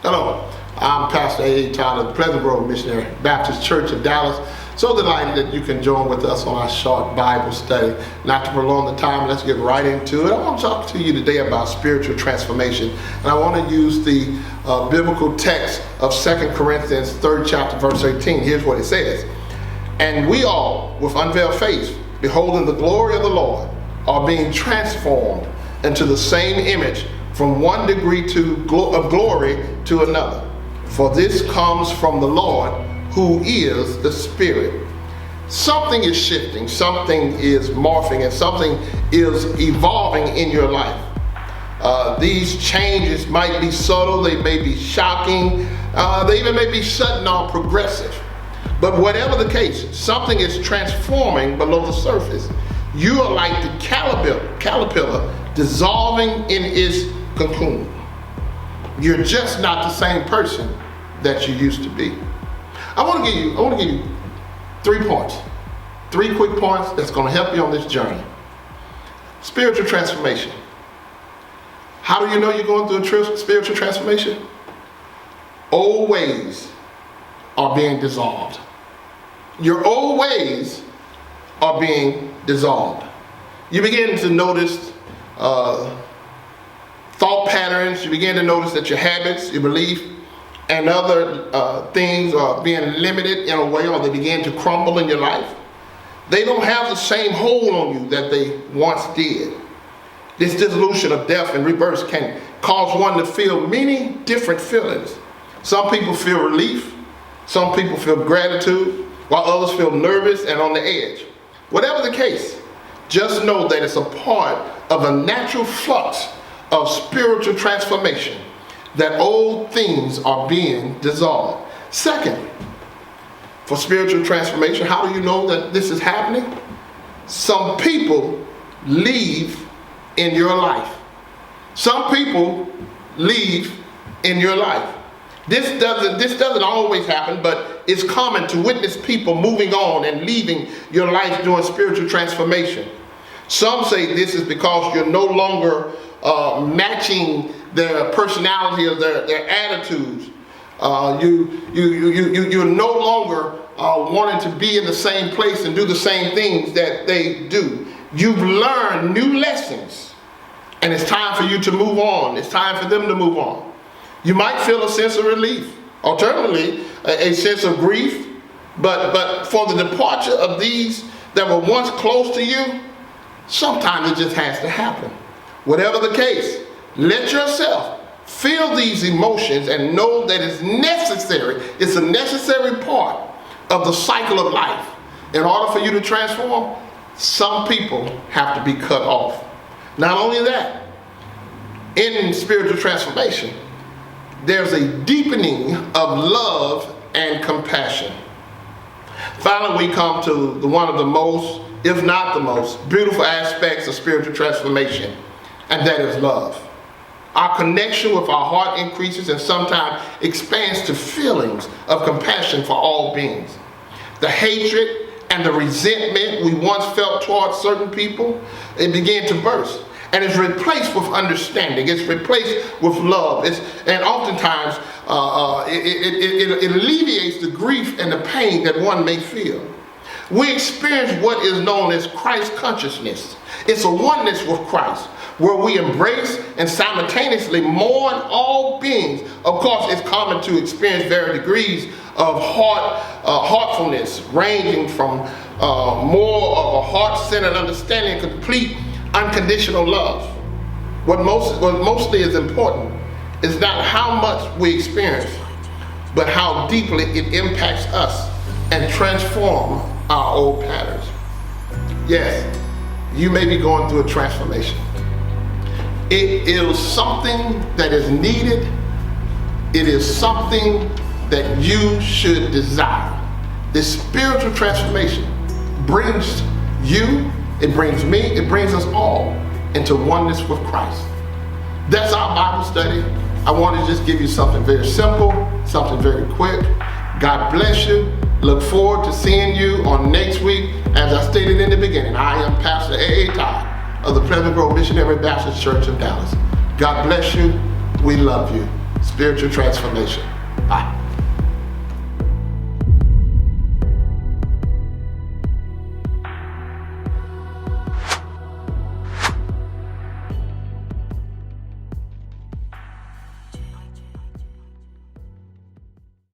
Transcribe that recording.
Hello, I'm Pastor A. Todd of Pleasant Grove Missionary Baptist Church of Dallas. So delighted that you can join with us on our short Bible study. Not to prolong the time, let's get right into it. I want to talk to you today about spiritual transformation. And I want to use the biblical text of 2 Corinthians 3rd chapter, verse 18. Here's what it says. And we all, with unveiled face, beholding the glory of the Lord, are being transformed into the same image from one degree of glory to another. For this comes from the Lord, who is the Spirit. Something is shifting, something is morphing, and something is evolving in your life. These changes might be subtle, they may be shocking, they even may be sudden or progressive. But whatever the case, something is transforming below the surface. You are like the caterpillar dissolving in its cocoon. You're just not the same person that you used to be. I want to give you 3 points, 3 quick points that's going to help you on this journey. Spiritual transformation. How do you know you're going through a spiritual transformation? Old ways are being dissolved. Your old ways are being dissolved. You begin to notice thought patterns. You begin to notice that your habits, your belief, and other things are being limited in a way, or they begin to crumble in your life. They don't have the same hold on you that they once did. This dissolution of death and rebirth can cause one to feel many different feelings. Some people feel relief, some people feel gratitude, while others feel nervous and on the edge. Whatever the case, just know that it's a part of a natural flux of spiritual transformation, that old things are being dissolved. Second, for spiritual transformation, how do you know that this is happening? Some people leave in your life. Some people leave in your life. This doesn't always happen, but it's common to witness people moving on and leaving your life during spiritual transformation. Some say this is because you're no longer matching their personality or their attitudes. You're no longer wanting to be in the same place and do the same things that they do. You've learned new lessons, and it's time for you to move on. It's time for them to move on. You might feel a sense of relief, alternatively a sense of grief, but for the departure of these that were once close to you, sometimes it just has to happen. Whatever the case, let yourself feel these emotions and know that it's necessary. It's a necessary part of the cycle of life. In order for you to transform, some people have to be cut off. Not only that, in spiritual transformation, there's a deepening of love and compassion. Finally, we come to one of the most, if not the most, beautiful aspects of spiritual transformation, and that is love. Our connection with our heart increases and sometimes expands to feelings of compassion for all beings. The hatred and the resentment we once felt towards certain people, it began to burst. And it's replaced with understanding. It's replaced with love. And oftentimes, it alleviates the grief and the pain that one may feel. We experience what is known as Christ consciousness. It's a oneness with Christ, where we embrace and simultaneously mourn all beings. Of course, it's common to experience varied degrees of heartfulness, ranging from more of a heart-centered understanding, complete unconditional love. What mostly is important is not how much we experience, but how deeply it impacts us and transforms our old patterns. Yes, you may be going through a transformation. It is something that is needed. It is something that you should desire. This spiritual transformation brings you, it brings me, it brings us all into oneness with Christ. That's our Bible study. I want to just give you something very simple, something very quick. God bless you. Look forward to seeing you on next week. As I stated in the beginning, I am Pastor A. Todd of the Pleasant Grove Missionary Baptist Church of Dallas. God bless you. We love you. spiritual transformation. Bye.